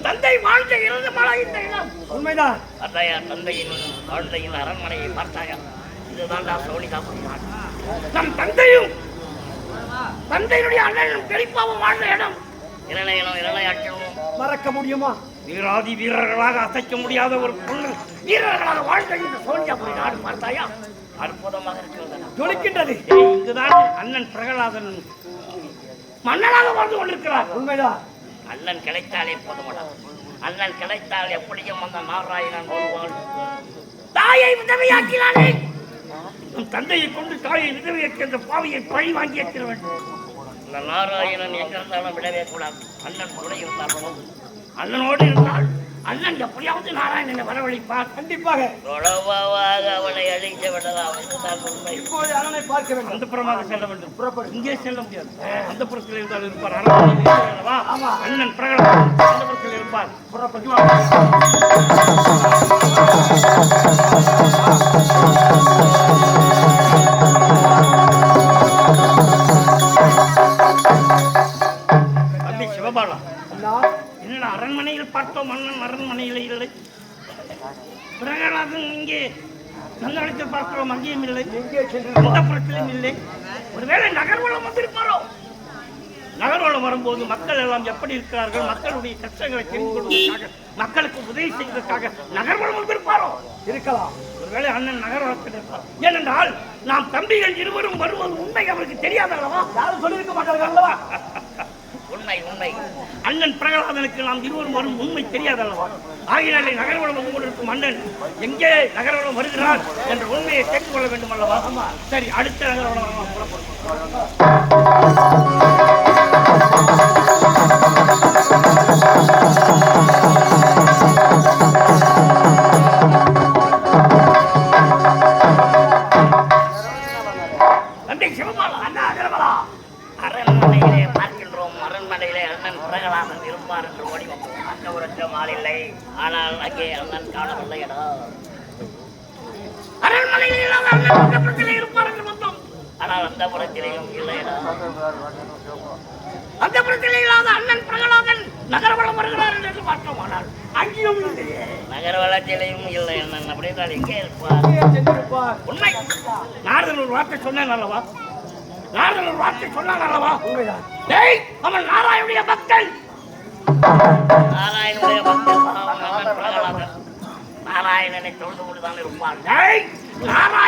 தந்தை வாழ்ந்த இறந்து மழை இந்த இடம் உண்மைதான். அதையா தந்தையின் வாழ்ந்தையின் அரண்மனையை பார்த்தாயா? இதுதான்டா சோழிகாபுரி நாடு. நம் தந்தையும் தந்தையுடைய அண்ணனும் பெரியப்பாவும் வாழ்ந்த இடம். இளையாட்சியும் மறக்க முடியுமா? வீராதி வீரர்களாக அசைக்க முடியாத ஒரு பொண்ணு வீரர்களாக வாழ்ந்த இந்த சோழிகாபுரி நாடு பார்த்தாயா? அற்புதமாக இருக்கிறது, ஜொலிக்கின்றது. இங்குதான் அண்ணன் பிரகலாதன் மன்னனாக வாழ்ந்து கொண்டிருக்கிறார். உண்மைதான். அண்ணன் கிடைத்தாலே போதுமடா. அண்ணன் கிடைத்தால் எப்படியும் அந்த நாராயணன் வருவான். தாயை விதவையாக்கினானே, நம் தந்தையை கொண்டு தாயை விதவையாக்கி அந்த பாவியை பழி வாங்கி ஏற்க வேண்டும். இந்த நாராயணன் எங்க இருந்தாலும் விடவே கூடாது. அண்ணன் கூட இருந்தால் போதும். அண்ணனோடு இருந்தால் அண்ணன் எப்படியாவது நாராயணனை வரவழைப்பார். கண்டிப்பாக அவனை அழிக்க விடலாம். இப்போது அண்ணனை பார்க்க வேண்டும். அந்த புறமாக செல்ல வேண்டும். புறப்படும். இங்கே செல்ல முடியாது. அந்த புறத்தில் இருந்தால் இருப்பார். அண்ணன் பிரகடனம் அந்த புறத்தில் இருப்பார். தம்பி சிவபாலா, என்னடா அரண்மனையில் பார்த்தோம், மன்னன் அரண்மனையில் இல்லை. பிரகலாதன் இங்கே நல்ல பார்க்கிறோம், அங்கேயும் இல்லை, எந்த புறத்திலும் இல்லை. ஒருவேளை நகர்வலம் வந்திருப்பாரோ? நகர்வலம் வரும்போது மக்கள் எல்லாம் எப்படி இருக்கிறார்கள், மக்களுடைய கஷ்டங்களை தெரிந்து கொள்வதற்காக, மக்களுக்கு உதவி செய்வதற்காக நகர்வலம் வந்திருப்பாரோ? இருக்கலாம். ஒருவேளை அண்ணன் நகர்வலத்தில் இருப்பார். ஏனென்றால் நாம் தம்பிகள் இருவரும் வருவது உண்மை அவருக்கு தெரியாதல்லவா? யாரும் சொல்லியிருக்க மாட்டார்கள் அல்லவா? உண்மை உண்மை. அண்ணன் பிரகலாதனுக்கு நாம் இருவரும் வரும் உண்மை தெரியாதல்லவா? ஆகினாலே நகர்வலம் வந்து கொண்டிருக்கும் அண்ணன் எங்கே நகர்வலம் வருகிறார் என்ற உண்மையை தெரிந்து கொள்ள வேண்டும் அல்லவா? சரி, அடுத்த நகர்வலம் புறப்படும். தந்தை சிவபாலா, அண்ணா சிவபாலா, அரண்மனையிலே பார்க்கின்றோம். அரண்மனையிலே அண்ணன் பிரகலாதன் இருப்பார் என்று ஓடி வந்தோம். அந்த ஒரு ஆள் இல்லை, ஆனால் அங்கே அண்ணன் காணவில்லை. அரண்மனையில் இல்லாத அண்ணன் அந்த புறத்திலே இருப்பார் என்று வந்தோம், ஆனால் அந்த புறத்திலேயும் இல்லையடா. அந்த புறத்திலே இல்லாத அண்ணன் பிரகலாதன் நகர்வலம் வருகிறார் என்று பார்த்தோம், ஆனால் அங்கேயும் இல்லையே. நகர்வலத்திலேயும் இல்லை அண்ணன். அப்படின்றால் எங்கே இருப்பார்? உண்மை. நாரதன் ஒரு வார்த்தை சொன்னேன் அல்லவா? நாரதன் ஒரு வார்த்தை சொன்னான் அல்லவா? டேய், அவன் நாராயணுடைய பக்தன். நாராயணுடைய பக்தன் பிரகலாதன் நாராயணனை தொழுது கொண்டுதான் இருப்பான். டேய், நாராயண